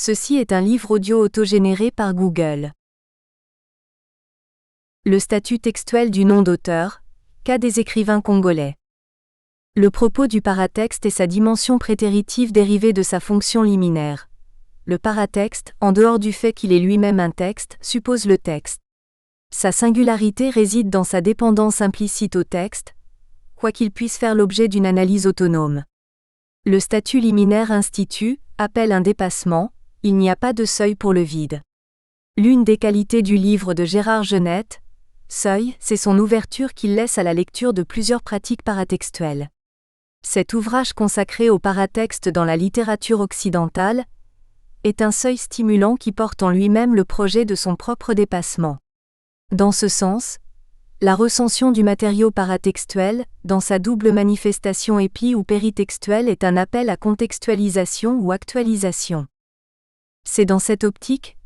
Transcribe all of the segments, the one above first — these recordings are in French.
Ceci est un livre audio autogénéré par Google. Le statut textuel du nom d'auteur, cas des écrivains congolais. Le propos du paratexte est sa dimension prétéritive dérivée de sa fonction liminaire. Le paratexte, en dehors du fait qu'il est lui-même un texte, suppose le texte. Sa singularité réside dans sa dépendance implicite au texte, quoiqu'il puisse faire l'objet d'une analyse autonome. Le statut liminaire institue, appelle un dépassement, il n'y a pas de seuil pour le vide. L'une des qualités du livre de Gérard Genette, Seuil, c'est son ouverture qu'il laisse à la lecture de plusieurs pratiques paratextuelles. Cet ouvrage consacré au paratexte dans la littérature occidentale est un seuil stimulant qui porte en lui-même le projet de son propre dépassement. Dans ce sens, la recension du matériau paratextuel, dans sa double manifestation épi- ou péritextuelle, est un appel à contextualisation ou actualisation. C'est dans cette optique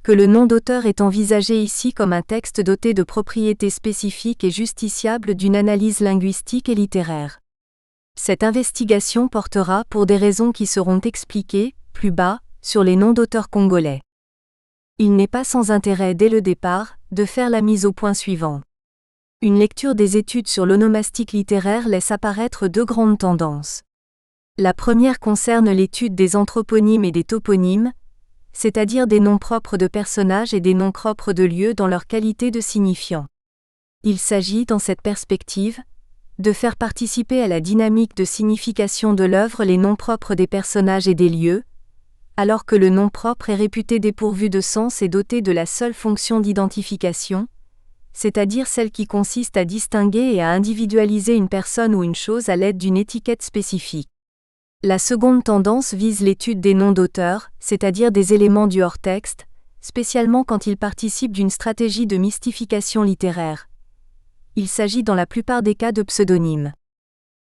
que le nom d'auteur est envisagé ici comme un texte doté de propriétés spécifiques et justiciables d'une analyse linguistique et littéraire. Cette investigation portera, pour des raisons qui seront expliquées, plus bas, sur les noms d'auteurs congolais. Il n'est pas sans intérêt dès le départ, de faire la mise au point suivante. Une lecture des études sur l'onomastique littéraire laisse apparaître deux grandes tendances. La première concerne l'étude des anthroponymes et des toponymes, c'est-à-dire des noms propres de personnages et des noms propres de lieux dans leur qualité de signifiant. Il s'agit, dans cette perspective, de faire participer à la dynamique de signification de l'œuvre les noms propres des personnages et des lieux, alors que le nom propre est réputé dépourvu de sens et doté de la seule fonction d'identification, c'est-à-dire celle qui consiste à distinguer et à individualiser une personne ou une chose à l'aide d'une étiquette spécifique. La seconde tendance vise l'étude des noms d'auteurs, c'est-à-dire des éléments du hors-texte, spécialement quand ils participent d'une stratégie de mystification littéraire. Il s'agit dans la plupart des cas de pseudonymes.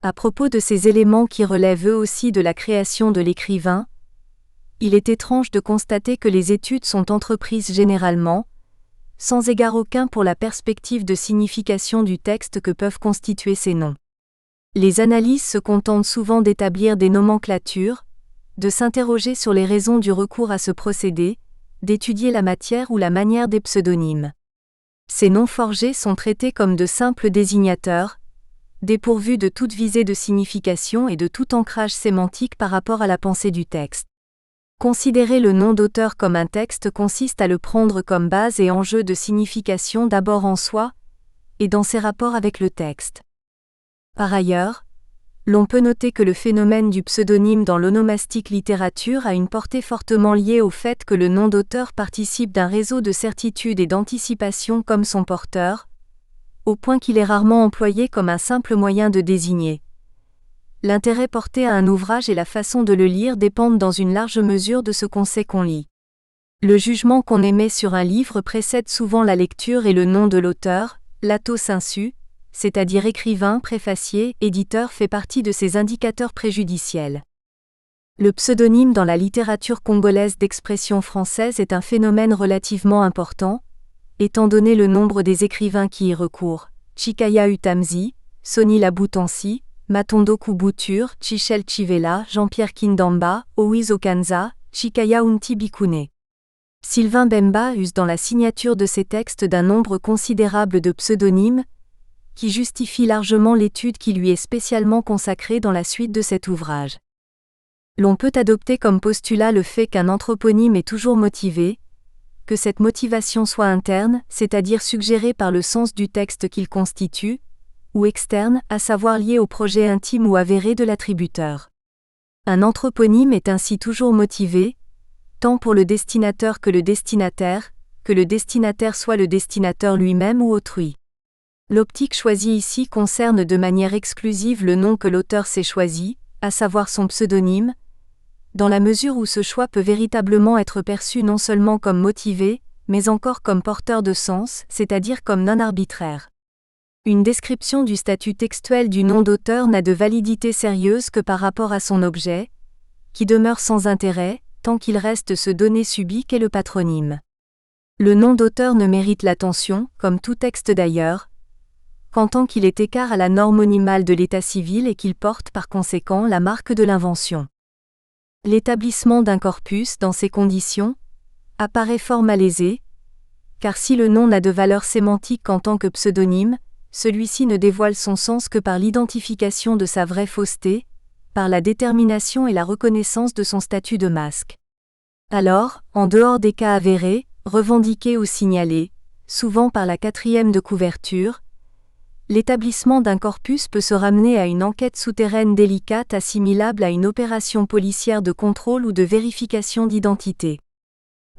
À propos de ces éléments qui relèvent eux aussi de la création de l'écrivain, il est étrange de constater que les études sont entreprises généralement, sans égard aucun pour la perspective de signification du texte que peuvent constituer ces noms. Les analyses se contentent souvent d'établir des nomenclatures, de s'interroger sur les raisons du recours à ce procédé, d'étudier la matière ou la manière des pseudonymes. Ces noms forgés sont traités comme de simples désignateurs, dépourvus de toute visée de signification et de tout ancrage sémantique par rapport à la pensée du texte. Considérer le nom d'auteur comme un texte consiste à le prendre comme base et enjeu de signification d'abord en soi, et dans ses rapports avec le texte. Par ailleurs, l'on peut noter que le phénomène du pseudonyme dans l'onomastique littérature a une portée fortement liée au fait que le nom d'auteur participe d'un réseau de certitude et d'anticipation comme son porteur, au point qu'il est rarement employé comme un simple moyen de désigner. L'intérêt porté à un ouvrage et la façon de le lire dépendent dans une large mesure de ce qu'on sait qu'on lit. Le jugement qu'on émet sur un livre précède souvent la lecture et le nom de l'auteur, lato sensu, c'est-à-dire écrivain, préfacier, éditeur fait partie de ces indicateurs préjudiciels. Le pseudonyme dans la littérature congolaise d'expression française est un phénomène relativement important, étant donné le nombre des écrivains qui y recourent. Chikaya Utamzi, Soni Laboutansi, Matondo Kubutur, Chichel Chivela, Jean-Pierre Kindamba, Owiz Okanza, Chikaya Unti Bikune. Sylvain Bemba use dans la signature de ses textes d'un nombre considérable de pseudonymes, qui justifie largement l'étude qui lui est spécialement consacrée dans la suite de cet ouvrage. L'on peut adopter comme postulat le fait qu'un anthroponyme est toujours motivé, que cette motivation soit interne, c'est-à-dire suggérée par le sens du texte qu'il constitue, ou externe, à savoir liée au projet intime ou avéré de l'attributeur. Un anthroponyme est ainsi toujours motivé, tant pour le destinateur que le destinataire soit le destinateur lui-même ou autrui. L'optique choisie ici concerne de manière exclusive le nom que l'auteur s'est choisi, à savoir son pseudonyme, dans la mesure où ce choix peut véritablement être perçu non seulement comme motivé, mais encore comme porteur de sens, c'est-à-dire comme non arbitraire. Une description du statut textuel du nom d'auteur n'a de validité sérieuse que par rapport à son objet, qui demeure sans intérêt, tant qu'il reste ce donné subi qu'est le patronyme. Le nom d'auteur ne mérite l'attention, comme tout texte d'ailleurs, qu'en tant qu'il est écart à la norme minimale de l'état civil et qu'il porte par conséquent la marque de l'invention. L'établissement d'un corpus dans ces conditions apparaît fort malaisé, car si le nom n'a de valeur sémantique qu'en tant que pseudonyme, celui-ci ne dévoile son sens que par l'identification de sa vraie fausseté, par la détermination et la reconnaissance de son statut de masque. Alors, en dehors des cas avérés, revendiqués ou signalés, souvent par la 4e de couverture, l'établissement d'un corpus peut se ramener à une enquête souterraine délicate assimilable à une opération policière de contrôle ou de vérification d'identité.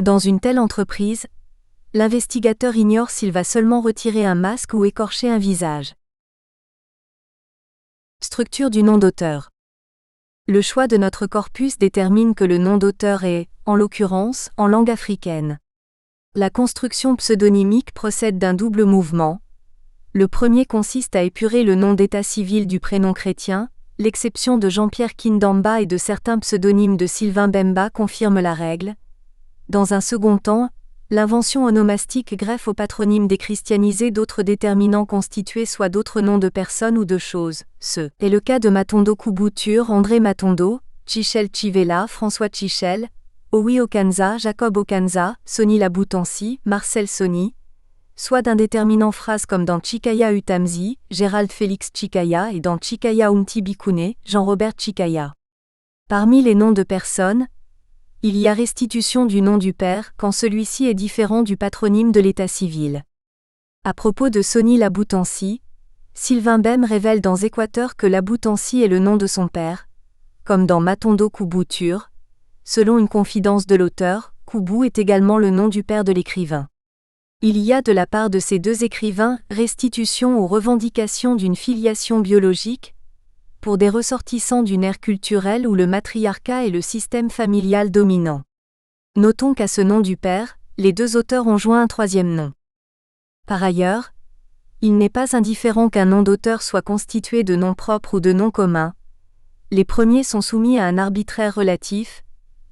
Dans une telle entreprise, l'investigateur ignore s'il va seulement retirer un masque ou écorcher un visage. Structure du nom d'auteur. Le choix de notre corpus détermine que le nom d'auteur est, en l'occurrence, en langue africaine. La construction pseudonymique procède d'un double mouvement. Le premier consiste à épurer le nom d'état civil du prénom chrétien, l'exception de Jean-Pierre Kindamba et de certains pseudonymes de Sylvain Bemba confirme la règle. Dans un second temps, l'invention onomastique greffe au patronyme déchristianisé d'autres déterminants constitués soit d'autres noms de personnes ou de choses. Ce est le cas de Matondo Kubouture, André Matondo, Chichel Chivela, François Chichel, Owi Okanza, Jacob Okanza, Sony Laboutansi, Marcel Sony, soit d'un déterminant phrase comme dans Chikaya Utamzi, Gérald Félix Chikaya et dans Chikaya Umti Bikune, Jean-Robert Chikaya. Parmi les noms de personnes, il y a restitution du nom du père quand celui-ci est différent du patronyme de l'état civil. À propos de Sony Laboutansi, Sylvain Bem révèle dans Équateur que Laboutansi est le nom de son père, comme dans Matondo Kubouture. Selon une confidence de l'auteur, Koubou est également le nom du père de l'écrivain. Il y a de la part de ces deux écrivains restitution ou revendication d'une filiation biologique, pour des ressortissants d'une ère culturelle où le matriarcat est le système familial dominant. Notons qu'à ce nom du père, les deux auteurs ont joint un troisième nom. Par ailleurs, il n'est pas indifférent qu'un nom d'auteur soit constitué de noms propres ou de noms communs. Les premiers sont soumis à un arbitraire relatif,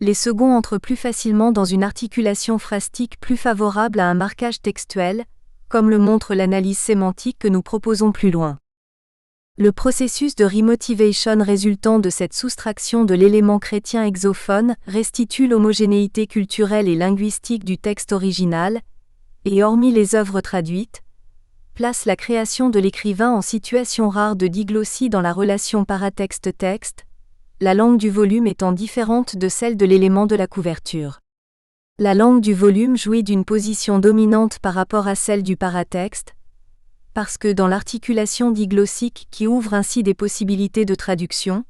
les seconds entrent plus facilement dans une articulation phrastique plus favorable à un marquage textuel, comme le montre l'analyse sémantique que nous proposons plus loin. Le processus de remotivation résultant de cette soustraction de l'élément chrétien exophone restitue l'homogénéité culturelle et linguistique du texte original, et hormis les œuvres traduites, place la création de l'écrivain en situation rare de diglossie dans la relation paratexte-texte, la langue du volume étant différente de celle de l'élément de la couverture. La langue du volume jouit d'une position dominante par rapport à celle du paratexte, parce que dans l'articulation diglossique qui ouvre ainsi des possibilités de traduction,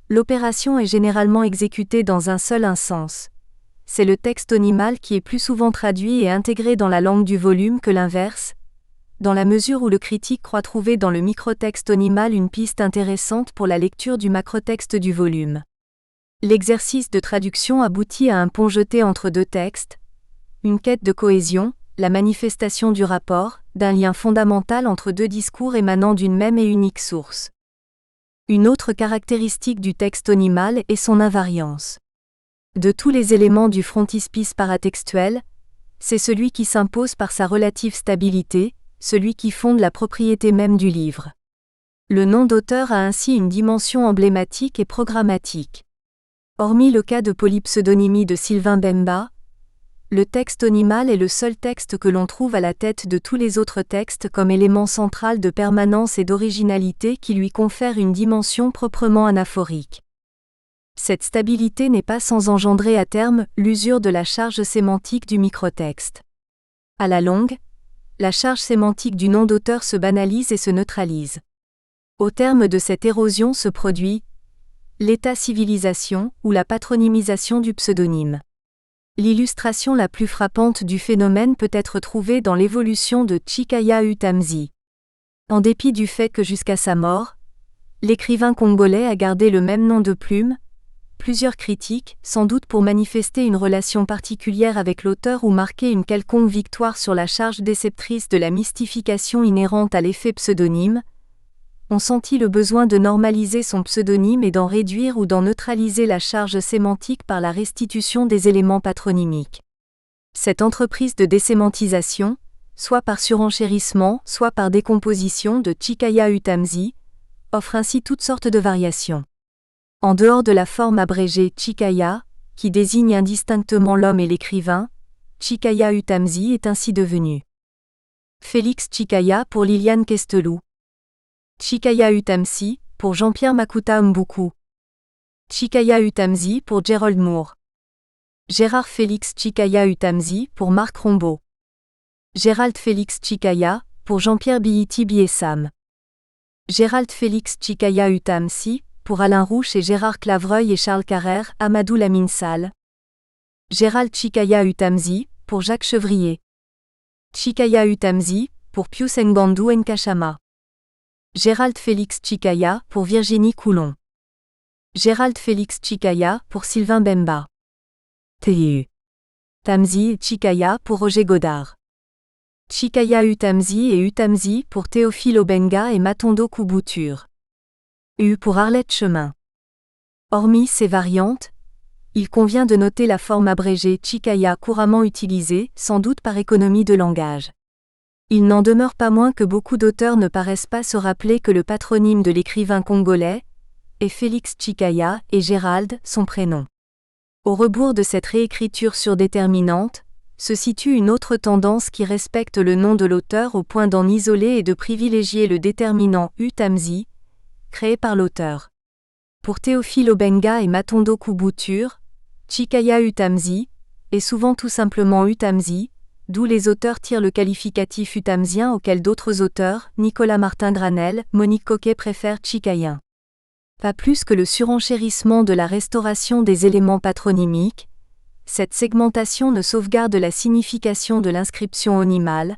l'opération est généralement exécutée dans un seul sens. C'est le texte onimal qui est plus souvent traduit et intégré dans la langue du volume que l'inverse, dans la mesure où le critique croit trouver dans le microtexte onimal une piste intéressante pour la lecture du macrotexte du volume. L'exercice de traduction aboutit à un pont jeté entre deux textes, une quête de cohésion, la manifestation du rapport, d'un lien fondamental entre deux discours émanant d'une même et unique source. Une autre caractéristique du texte onimal est son invariance. De tous les éléments du frontispice paratextuel, c'est celui qui s'impose par sa relative stabilité, celui qui fonde la propriété même du livre. Le nom d'auteur a ainsi une dimension emblématique et programmatique. Hormis le cas de polypseudonymie de Sylvain Bemba, le texte onimal est le seul texte que l'on trouve à la tête de tous les autres textes comme élément central de permanence et d'originalité qui lui confère une dimension proprement anaphorique. Cette stabilité n'est pas sans engendrer à terme l'usure de la charge sémantique du microtexte. À la longue, la charge sémantique du nom d'auteur se banalise et se neutralise. Au terme de cette érosion se produit l'état-civilisation ou la patronymisation du pseudonyme. L'illustration la plus frappante du phénomène peut être trouvée dans l'évolution de Chikaya Utamzi. En dépit du fait que jusqu'à sa mort, l'écrivain congolais a gardé le même nom de plume, plusieurs critiques, sans doute pour manifester une relation particulière avec l'auteur ou marquer une quelconque victoire sur la charge déceptrice de la mystification inhérente à l'effet pseudonyme, ont senti le besoin de normaliser son pseudonyme et d'en réduire ou d'en neutraliser la charge sémantique par la restitution des éléments patronymiques. Cette entreprise de désémantisation, soit par surenchérissement, soit par décomposition de Chikaya Utamzi, offre ainsi toutes sortes de variations. En dehors de la forme abrégée Chikaya, qui désigne indistinctement l'homme et l'écrivain, Chikaya Utamzi est ainsi devenu Félix Chikaya pour Liliane Kestelou. Chikaya Utamzi pour Jean-Pierre Makuta Mbuku. Chikaya Utamzi pour Gerald Moore. Gérard Félix Chikaya Utamzi pour Marc Rombaud. Gérald Félix Chikaya pour Jean-Pierre Bihiti Biessam. Gérald Félix Chikaya Utamzi pour Alain Rouche et Gérard Clavreuil et Charles Carrère, Amadou Lamine Sall. Gérald Chikaya Utamzi pour Jacques Chevrier. Chikaya Utamzi pour Pius Ngbandu Nkashama. Gérald Félix Chikaya pour Virginie Coulon. Gérald Félix Chikaya pour Sylvain Bemba. Tamzi et Chikaya pour Roger Godard. Chikaya Utamzi et Utamzi pour Théophile Obenga et Matondo Koubouture. U pour Arlette Chemin. Hormis ces variantes, il convient de noter la forme abrégée Chikaya couramment utilisée, sans doute par économie de langage. Il n'en demeure pas moins que beaucoup d'auteurs ne paraissent pas se rappeler que le patronyme de l'écrivain congolais est Félix Chikaya et Gérald, son prénom. Au rebours de cette réécriture surdéterminante, se situe une autre tendance qui respecte le nom de l'auteur au point d'en isoler et de privilégier le déterminant Utamzi, créé par l'auteur. Pour Théophile Obenga et Matondo Koubouture, Chikaya Utamzi est souvent tout simplement Utamzi, d'où les auteurs tirent le qualificatif utamzien auquel d'autres auteurs, Nicolas Martin Granel, Monique Coquet préfèrent Chikayen. Pas plus que le surenchérissement de la restauration des éléments patronymiques, cette segmentation ne sauvegarde la signification de l'inscription onimale.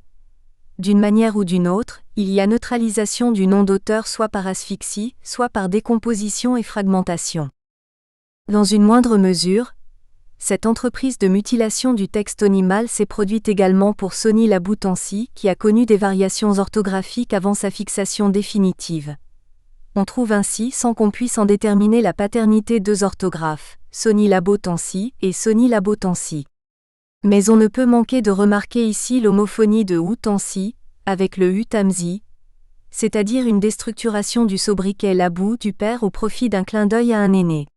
D'une manière ou d'une autre, il y a neutralisation du nom d'auteur soit par asphyxie, soit par décomposition et fragmentation. Dans une moindre mesure, cette entreprise de mutilation du texte onimal s'est produite également pour Sony Laboutansi, qui a connu des variations orthographiques avant sa fixation définitive. On trouve ainsi, sans qu'on puisse en déterminer la paternité, deux orthographes, Sony Laboutansi et Sony Laboutansi. Mais on ne peut manquer de remarquer ici l'homophonie de Utansi, avec le Utamzi, c'est-à-dire une déstructuration du sobriquet Labou du père au profit d'un clin d'œil à un aîné.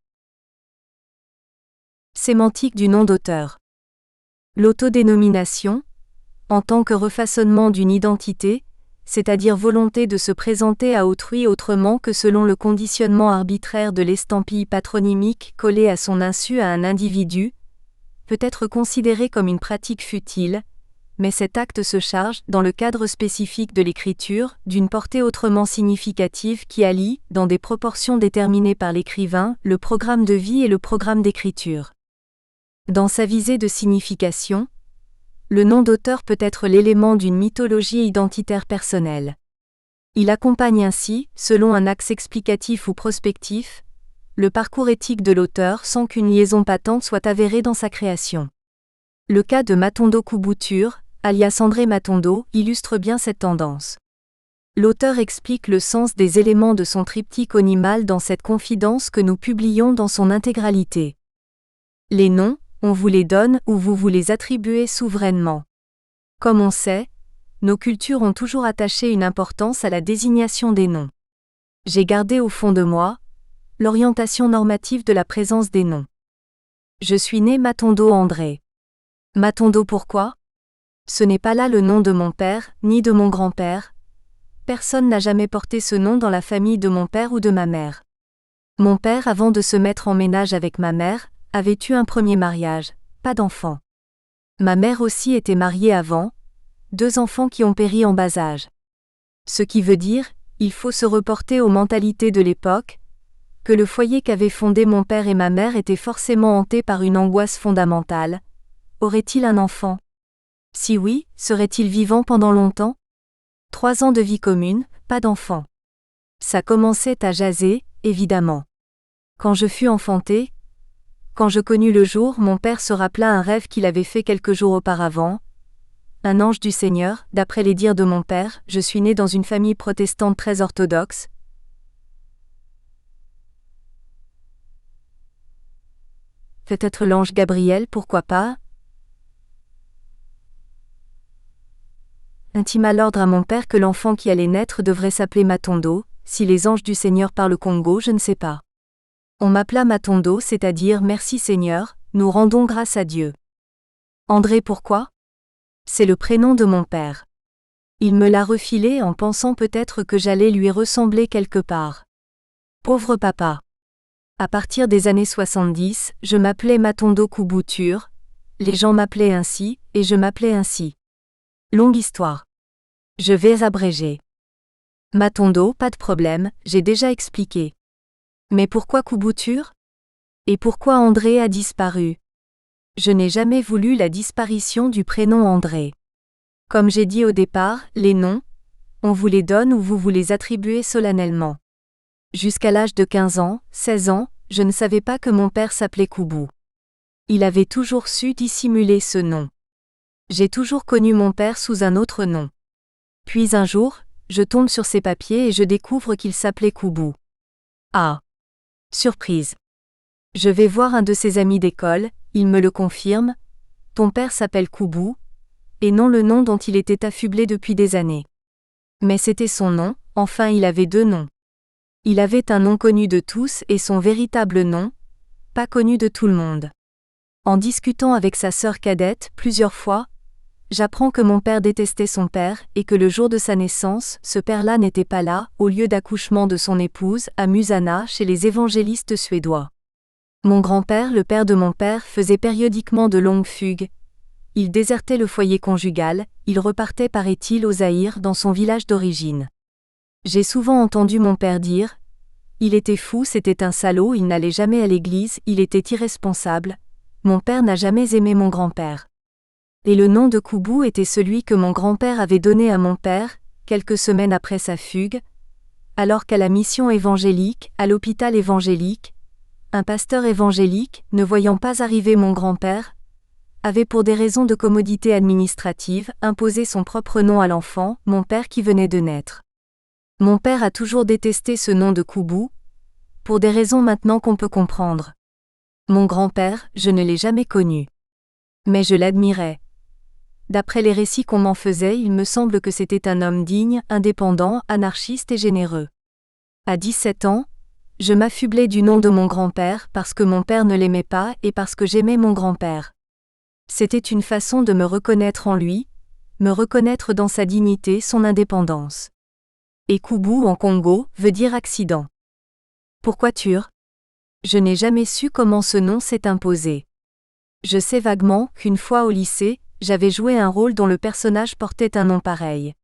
Sémantique du nom d'auteur. L'autodénomination, en tant que refaçonnement d'une identité, c'est-à-dire volonté de se présenter à autrui autrement que selon le conditionnement arbitraire de l'estampille patronymique collée à son insu à un individu, peut être considérée comme une pratique futile, mais cet acte se charge, dans le cadre spécifique de l'écriture, d'une portée autrement significative qui allie, dans des proportions déterminées par l'écrivain, le programme de vie et le programme d'écriture. Dans sa visée de signification, le nom d'auteur peut être l'élément d'une mythologie identitaire personnelle. Il accompagne ainsi, selon un axe explicatif ou prospectif, le parcours éthique de l'auteur sans qu'une liaison patente soit avérée dans sa création. Le cas de Matondo Koubouture, alias André Matondo, illustre bien cette tendance. L'auteur explique le sens des éléments de son triptyque onimal dans cette confidence que nous publions dans son intégralité. Les noms, on vous les donne ou vous vous les attribuez souverainement. Comme on sait, nos cultures ont toujours attaché une importance à la désignation des noms. J'ai gardé au fond de moi l'orientation normative de la présence des noms. Je suis né Matondo André. Matondo pourquoi ? Ce n'est pas là le nom de mon père, ni de mon grand-père. Personne n'a jamais porté ce nom dans la famille de mon père ou de ma mère. Mon père, avant de se mettre en ménage avec ma mère, avait eu un premier mariage, pas d'enfant. Ma mère aussi était mariée avant, 2 enfants qui ont péri en bas âge. Ce qui veut dire, il faut se reporter aux mentalités de l'époque, que le foyer qu'avaient fondé mon père et ma mère était forcément hanté par une angoisse fondamentale. Aurait-il un enfant ? Si oui, serait-il vivant pendant longtemps ? 3 ans de vie commune, pas d'enfant. Ça commençait à jaser, évidemment. Quand je fus enfantée, quand je connus le jour, mon père se rappela un rêve qu'il avait fait quelques jours auparavant. Un ange du Seigneur, d'après les dires de mon père, je suis né dans une famille protestante très orthodoxe. Peut-être l'ange Gabriel, pourquoi pas ? Intima l'ordre à mon père que l'enfant qui allait naître devrait s'appeler Matondo. Si les anges du Seigneur parlent Congo, je ne sais pas. On m'appela Matondo, c'est-à-dire merci Seigneur, nous rendons grâce à Dieu. André, pourquoi? C'est le prénom de mon père. Il me l'a refilé en pensant peut-être que j'allais lui ressembler quelque part. Pauvre papa. À partir des années 70, je m'appelais Matondo Koubouture, les gens m'appelaient ainsi, et je m'appelais ainsi. Longue histoire. Je vais abréger. Matondo, pas de problème, j'ai déjà expliqué. Mais pourquoi Koubouture? Et pourquoi André a disparu? Je n'ai jamais voulu la disparition du prénom André. Comme j'ai dit au départ, les noms, on vous les donne ou vous vous les attribuez solennellement. Jusqu'à l'âge de 15 ans, 16 ans, je ne savais pas que mon père s'appelait Koubou. Il avait toujours su dissimuler ce nom. J'ai toujours connu mon père sous un autre nom. Puis un jour, je tombe sur ses papiers et je découvre qu'il s'appelait Koubou. Ah! Surprise! Je vais voir un de ses amis d'école, il me le confirme. Ton père s'appelle Koubou, et non le nom dont il était affublé depuis des années. Mais c'était son nom, enfin il avait deux noms. Il avait un nom connu de tous et son véritable nom, pas connu de tout le monde. En discutant avec sa sœur cadette plusieurs fois, j'apprends que mon père détestait son père et que le jour de sa naissance, ce père-là n'était pas là, au lieu d'accouchement de son épouse, à Musana, chez les évangélistes suédois. Mon grand-père, le père de mon père, faisait périodiquement de longues fugues. Il désertait le foyer conjugal, il repartait paraît-il au Zaïre dans son village d'origine. J'ai souvent entendu mon père dire « Il était fou, c'était un salaud, il n'allait jamais à l'église, il était irresponsable. Mon père n'a jamais aimé mon grand-père. » Et le nom de Koubou était celui que mon grand-père avait donné à mon père, quelques semaines après sa fugue, alors qu'à la mission évangélique, à l'hôpital évangélique, un pasteur évangélique, ne voyant pas arriver mon grand-père, avait pour des raisons de commodité administrative imposé son propre nom à l'enfant, mon père qui venait de naître. Mon père a toujours détesté ce nom de Koubou, pour des raisons maintenant qu'on peut comprendre. Mon grand-père, je ne l'ai jamais connu. Mais je l'admirais. D'après les récits qu'on m'en faisait, il me semble que c'était un homme digne, indépendant, anarchiste et généreux. À 17 ans, je m'affublais du nom de mon grand-père parce que mon père ne l'aimait pas et parce que j'aimais mon grand-père. C'était une façon de me reconnaître en lui, me reconnaître dans sa dignité, son indépendance. Et Koubou en Congo veut dire accident. Pourquoi Tur? Je n'ai jamais su comment ce nom s'est imposé. Je sais vaguement qu'une fois au lycée, j'avais joué un rôle dont le personnage portait un nom pareil.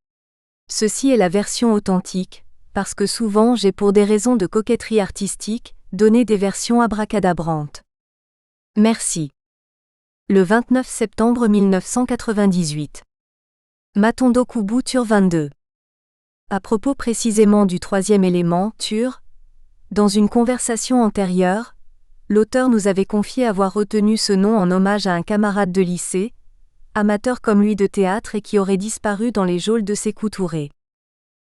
Ceci est la version authentique, parce que souvent j'ai pour des raisons de coquetterie artistique, donné des versions abracadabrantes. Merci. Le 29 septembre 1998. Matondo Koubou Tur 22. À propos précisément du troisième élément, Tur, dans une conversation antérieure, l'auteur nous avait confié avoir retenu ce nom en hommage à un camarade de lycée, amateur comme lui de théâtre et qui aurait disparu dans les geôles de Sékou Touré.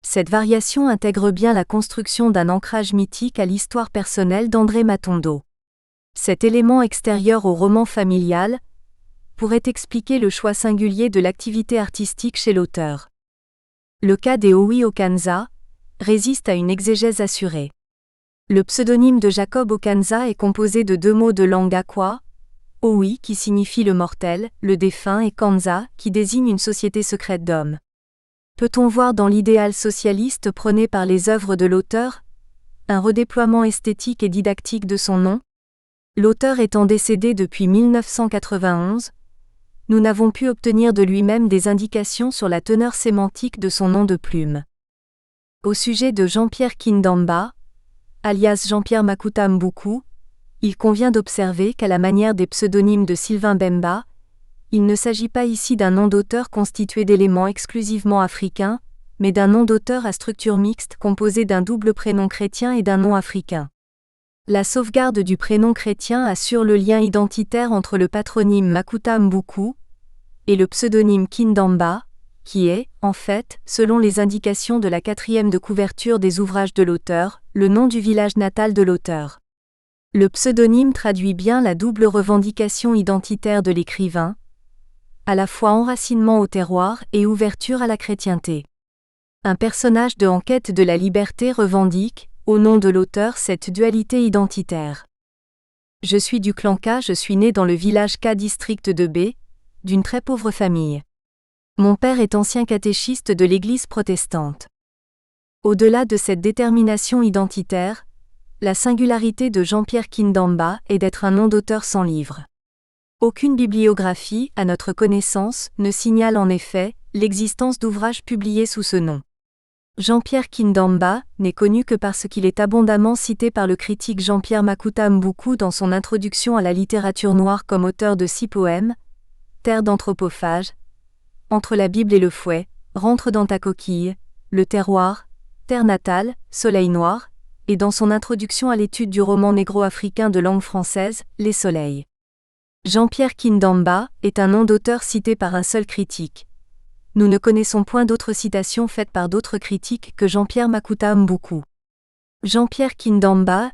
Cette variation intègre bien la construction d'un ancrage mythique à l'histoire personnelle d'André Matondo. Cet élément extérieur au roman familial pourrait expliquer le choix singulier de l'activité artistique chez l'auteur. Le cas des Owi Okanza résiste à une exégèse assurée. Le pseudonyme de Jacob Okanza est composé de deux mots de langue akwa, Owi qui signifie le mortel, le défunt et Kanza qui désigne une société secrète d'hommes. Peut-on voir dans l'idéal socialiste prôné par les œuvres de l'auteur un redéploiement esthétique et didactique de son nom? L'auteur étant décédé depuis 1991, nous n'avons pu obtenir de lui-même des indications sur la teneur sémantique de son nom de plume. Au sujet de Jean-Pierre Kindamba, alias Jean-Pierre Makuta Mbuku, il convient d'observer qu'à la manière des pseudonymes de Sylvain Bemba, il ne s'agit pas ici d'un nom d'auteur constitué d'éléments exclusivement africains, mais d'un nom d'auteur à structure mixte composé d'un double prénom chrétien et d'un nom africain. La sauvegarde du prénom chrétien assure le lien identitaire entre le patronyme Makuta Mbuku et le pseudonyme Kindamba, qui est, en fait, selon les indications de la 4e de couverture des ouvrages de l'auteur, le nom du village natal de l'auteur. Le pseudonyme traduit bien la double revendication identitaire de l'écrivain, à la fois enracinement au terroir et ouverture à la chrétienté. Un personnage de En quête de la liberté revendique, au nom de l'auteur, cette dualité identitaire. Je suis du clan K, je suis né dans le village K district de B, d'une très pauvre famille. Mon père est ancien catéchiste de l'Église protestante. Au-delà de cette détermination identitaire, la singularité de Jean-Pierre Kindamba est d'être un nom d'auteur sans livre. Aucune bibliographie, à notre connaissance, ne signale en effet l'existence d'ouvrages publiés sous ce nom. Jean-Pierre Kindamba n'est connu que parce qu'il est abondamment cité par le critique Jean-Pierre Makuta Mbuku dans son introduction à la littérature noire comme auteur de 6 poèmes, Terre d'anthropophage, Entre la Bible et le fouet, Rentre dans ta coquille, Le terroir, Terre natale, Soleil noir, et dans son introduction à l'étude du roman négro-africain de langue française, Les soleils. Jean-Pierre Kindamba est un nom d'auteur cité par un seul critique. Nous ne connaissons point d'autres citations faites par d'autres critiques que Jean-Pierre Makuta Mbuku. Jean-Pierre Kindamba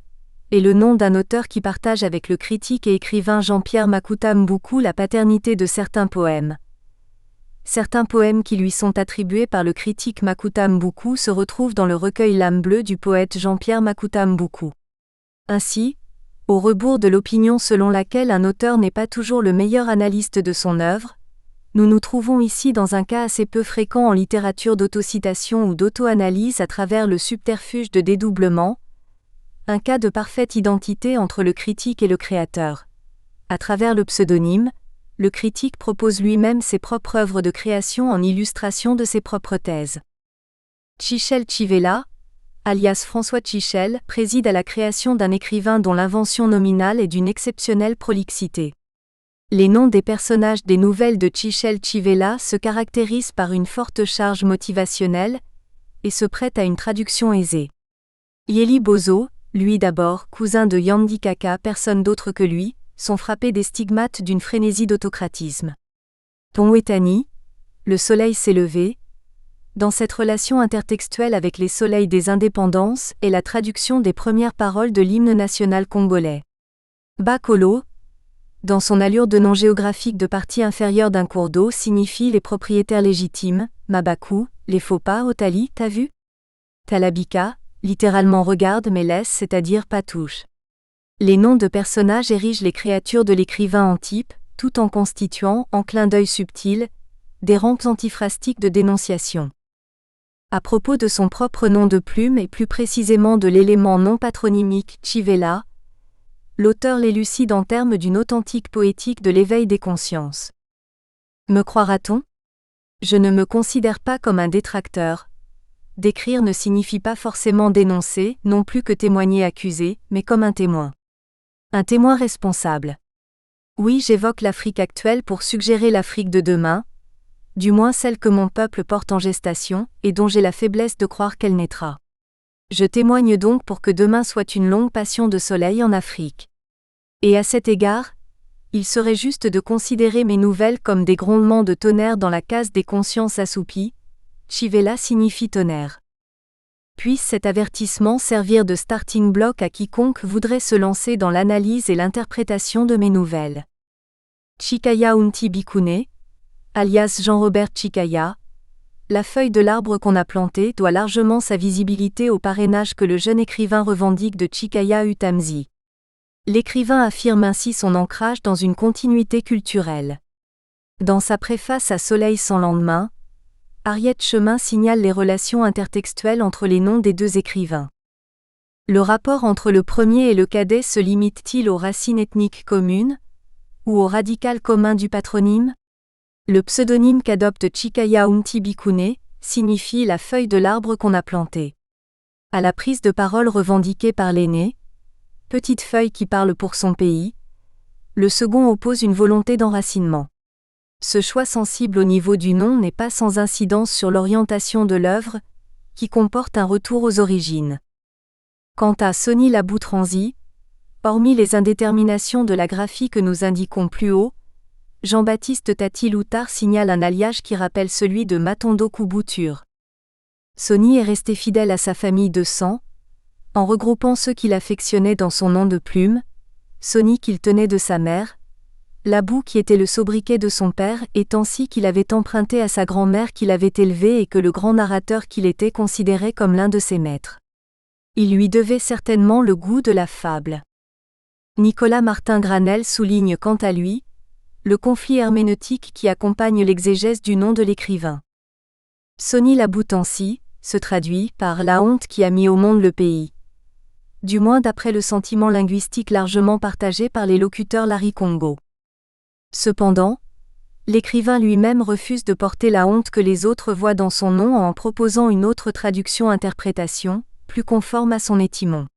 est le nom d'un auteur qui partage avec le critique et écrivain Jean-Pierre Makuta Mbuku la paternité de certains poèmes. Certains poèmes qui lui sont attribués par le critique Makuta Mbuku se retrouvent dans le recueil L'âme bleue du poète Jean-Pierre Makuta Mbuku. Ainsi, au rebours de l'opinion selon laquelle un auteur n'est pas toujours le meilleur analyste de son œuvre, nous nous trouvons ici dans un cas assez peu fréquent en littérature d'autocitation ou d'auto-analyse à travers le subterfuge de dédoublement, un cas de parfaite identité entre le critique et le créateur. À travers le pseudonyme, le critique propose lui-même ses propres œuvres de création en illustration de ses propres thèses. Chichel Chivela, alias François Chichel, préside à la création d'un écrivain dont l'invention nominale est d'une exceptionnelle prolixité. Les noms des personnages des nouvelles de Chichel Chivela se caractérisent par une forte charge motivationnelle et se prêtent à une traduction aisée. Yeli Bozo, lui d'abord, cousin de Yandi Kaka, personne d'autre que lui, sont frappés des stigmates d'une frénésie d'autocratisme. Tonwetani, le soleil s'est levé, dans cette relation intertextuelle avec les soleils des indépendances est la traduction des premières paroles de l'hymne national congolais. Bakolo, dans son allure de nom géographique de partie inférieure d'un cours d'eau, signifie les propriétaires légitimes, Mabaku, les faux pas, Otali, t'as vu? Talabika, littéralement regarde mais laisse, c'est-à-dire pas touche. Les noms de personnages érigent les créatures de l'écrivain en type, tout en constituant, en clin d'œil subtil, des rampes antiphrastique de dénonciation. À propos de son propre nom de plume et plus précisément de l'élément non patronymique Chivela, l'auteur l'élucide en termes d'une authentique poétique de l'éveil des consciences. Me croira-t-on? Je ne me considère pas comme un détracteur. Décrire ne signifie pas forcément dénoncer, non plus que témoigner accusé, mais comme un témoin. Un témoin responsable. Oui, j'évoque l'Afrique actuelle pour suggérer l'Afrique de demain, du moins celle que mon peuple porte en gestation, et dont j'ai la faiblesse de croire qu'elle naîtra. Je témoigne donc pour que demain soit une longue passion de soleil en Afrique. Et à cet égard, il serait juste de considérer mes nouvelles comme des grondements de tonnerre dans la case des consciences assoupies. Chivela signifie tonnerre. Puisse cet avertissement servir de starting block à quiconque voudrait se lancer dans l'analyse et l'interprétation de mes nouvelles. Chikaya Unti Bikune, alias Jean-Robert Chikaya, la feuille de l'arbre qu'on a planté doit largement sa visibilité au parrainage que le jeune écrivain revendique de Chikaya Utamzi. L'écrivain affirme ainsi son ancrage dans une continuité culturelle. Dans sa préface à Soleil sans lendemain, Harriet Chemin signale les relations intertextuelles entre les noms des deux écrivains. Le rapport entre le premier et le cadet se limite-t-il aux racines ethniques communes, ou au radical commun du patronyme? Le pseudonyme qu'adopte Chikaya Unti Bikune signifie la feuille de l'arbre qu'on a planté. À la prise de parole revendiquée par l'aîné, petite feuille qui parle pour son pays, le second oppose une volonté d'enracinement. Ce choix sensible au niveau du nom n'est pas sans incidence sur l'orientation de l'œuvre, qui comporte un retour aux origines. Quant à Sonny Laboutranzi, hormis les indéterminations de la graphie que nous indiquons plus haut, Jean-Baptiste Tati Loutard signale un alliage qui rappelle celui de Matondo Kubouture. Sonny est resté fidèle à sa famille de sang, en regroupant ceux qu'il affectionnait dans son nom de plume, Sonny qu'il tenait de sa mère, Labou qui était le sobriquet de son père et Tansi qu'il avait emprunté à sa grand-mère qu'il avait élevé et que le grand narrateur qu'il était considérait comme l'un de ses maîtres. Il lui devait certainement le goût de la fable. Nicolas Martin Granel souligne quant à lui le conflit herméneutique qui accompagne l'exégèse du nom de l'écrivain. Sonny Laboutancy se traduit par la honte qui a mis au monde le pays. Du moins d'après le sentiment linguistique largement partagé par les locuteurs Larry Congo. Cependant, l'écrivain lui-même refuse de porter la honte que les autres voient dans son nom en proposant une autre traduction-interprétation, plus conforme à son étymon.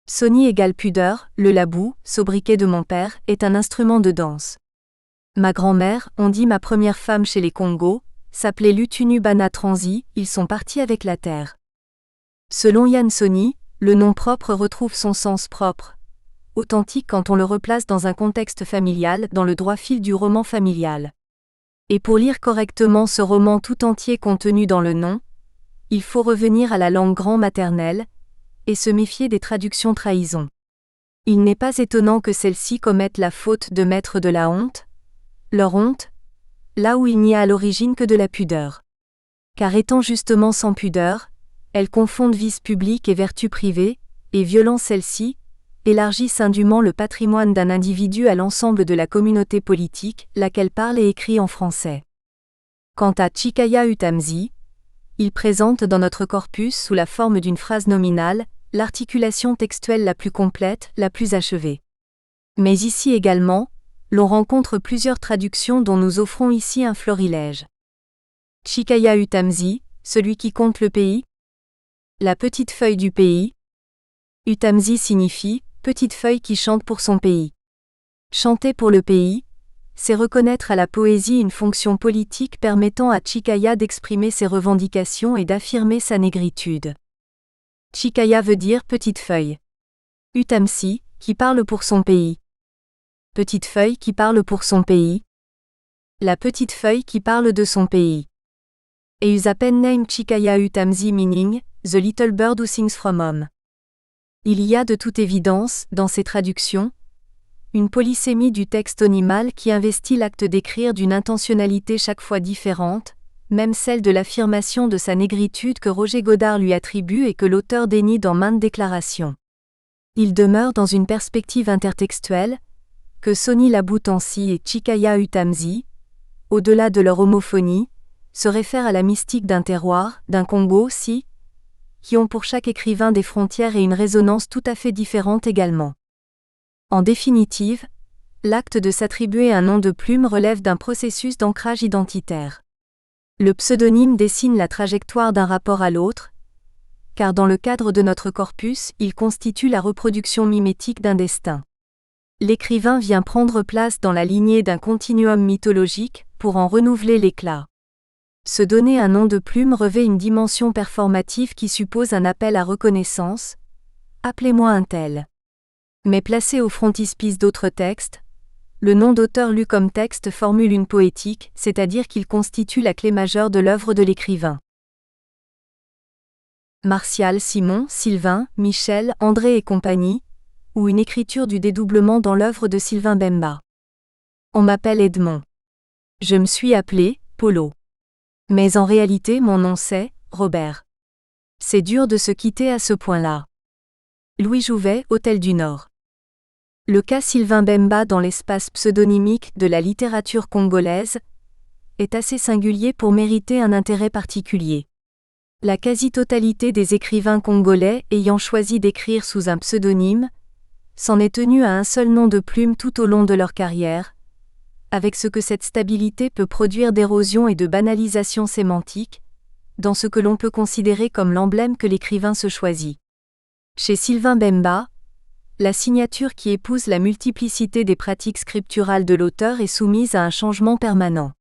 Sonny égale pudeur, le labou, sobriquet de mon père, est un instrument de danse. Ma grand-mère, on dit ma première femme chez les Congos, s'appelait Lutunu Bana Transi, ils sont partis avec la terre. Selon Yann Sonny, le nom propre retrouve son sens propre, authentique quand on le replace dans un contexte familial, dans le droit fil du roman familial. Et pour lire correctement ce roman tout entier contenu dans le nom, il faut revenir à la langue grand-maternelle, et se méfier des traductions trahison. Il n'est pas étonnant que celles-ci commettent la faute de mettre de la honte, leur honte, là où il n'y a à l'origine que de la pudeur. Car étant justement sans pudeur, elles confondent vice public et vertu privée, et violant celle-ci, élargissent indûment le patrimoine d'un individu à l'ensemble de la communauté politique, laquelle parle et écrit en français. Quant à Chikaya Utamzi, il présente dans notre corpus sous la forme d'une phrase nominale, l'articulation textuelle la plus complète, la plus achevée. Mais ici également, l'on rencontre plusieurs traductions dont nous offrons ici un florilège. Chikaya Utamzi, celui qui compte le pays. La petite feuille du pays. Utamzi signifie petite feuille qui chante pour son pays. Chanter pour le pays, c'est reconnaître à la poésie une fonction politique permettant à Chikaya d'exprimer ses revendications et d'affirmer sa négritude. Chikaya veut dire petite feuille. Utamzi, qui parle pour son pays. Petite feuille qui parle pour son pays. La petite feuille qui parle de son pays. Et Usapen name Chikaya Utamzi meaning, the little bird who sings from home. Il y a de toute évidence, dans ces traductions, une polysémie du texte onymal qui investit l'acte d'écrire d'une intentionnalité chaque fois différente, même celle de l'affirmation de sa négritude que Roger Godard lui attribue et que l'auteur dénie dans maintes déclarations. Il demeure dans une perspective intertextuelle, que Sonny Laboutancy et Chikaya Utamzi, au-delà de leur homophonie, se réfèrent à la mystique d'un terroir, d'un Congo aussi, qui ont pour chaque écrivain des frontières et une résonance tout à fait différente également. En définitive, l'acte de s'attribuer un nom de plume relève d'un processus d'ancrage identitaire. Le pseudonyme dessine la trajectoire d'un rapport à l'autre, car dans le cadre de notre corpus, il constitue la reproduction mimétique d'un destin. L'écrivain vient prendre place dans la lignée d'un continuum mythologique pour en renouveler l'éclat. Se donner un nom de plume revêt une dimension performative qui suppose un appel à reconnaissance. Appelez-moi un tel. Mais placé au frontispice d'autres textes, le nom d'auteur lu comme texte formule une poétique, c'est-à-dire qu'il constitue la clé majeure de l'œuvre de l'écrivain. Martial, Simon, Sylvain, Michel, André et compagnie, ou une écriture du dédoublement dans l'œuvre de Sylvain Bemba. On m'appelle Edmond. Je me suis appelé Polo. Mais en réalité mon nom c'est Robert. C'est dur de se quitter à ce point-là. Louis Jouvet, Hôtel du Nord. Le cas Sylvain Bemba dans l'espace pseudonymique de la littérature congolaise est assez singulier pour mériter un intérêt particulier. La quasi-totalité des écrivains congolais ayant choisi d'écrire sous un pseudonyme s'en est tenue à un seul nom de plume tout au long de leur carrière, avec ce que cette stabilité peut produire d'érosion et de banalisation sémantique, dans ce que l'on peut considérer comme l'emblème que l'écrivain se choisit. Chez Sylvain Bemba, la signature qui épouse la multiplicité des pratiques scripturales de l'auteur est soumise à un changement permanent.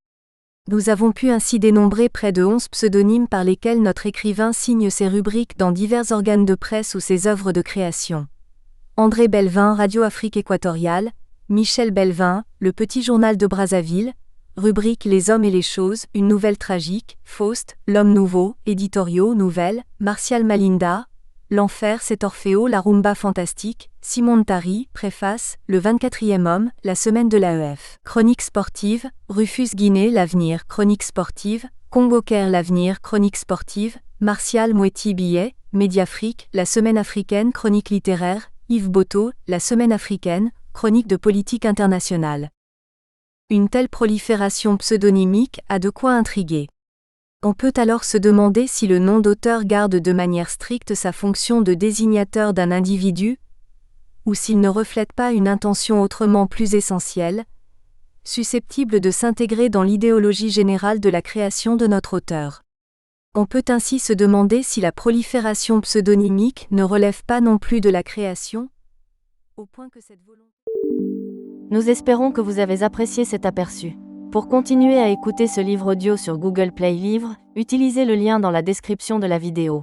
Nous avons pu ainsi dénombrer près de 11 pseudonymes par lesquels notre écrivain signe ses rubriques dans divers organes de presse ou ses œuvres de création. André Belvin, Radio Afrique équatoriale, Michel Belvin, Le Petit Journal de Brazzaville, rubrique Les hommes et les choses, une nouvelle tragique, Faust, L'homme nouveau, éditoriaux, nouvelles, Martial Malinda, L'enfer c'est Orfeo, La rumba fantastique, Simon Tari, préface, Le 24e homme, La semaine de l'AEF, Chronique sportive, Rufus Guinet, L'avenir, Chronique sportive, Congo Caire, L'avenir, Chronique sportive, Martial Moueti-Billet, Mediafrique, La Semaine africaine, Chronique littéraire, Yves Boto, La Semaine africaine, Chronique de politique internationale. Une telle prolifération pseudonymique a de quoi intriguer. On peut alors se demander si le nom d'auteur garde de manière stricte sa fonction de désignateur d'un individu, ou s'il ne reflète pas une intention autrement plus essentielle, susceptible de s'intégrer dans l'idéologie générale de la création de notre auteur. On peut ainsi se demander si la prolifération pseudonymique ne relève pas non plus de la création, au point que cette volonté... Nous espérons que vous avez apprécié cet aperçu. Pour continuer à écouter ce livre audio sur Google Play Livres, utilisez le lien dans la description de la vidéo.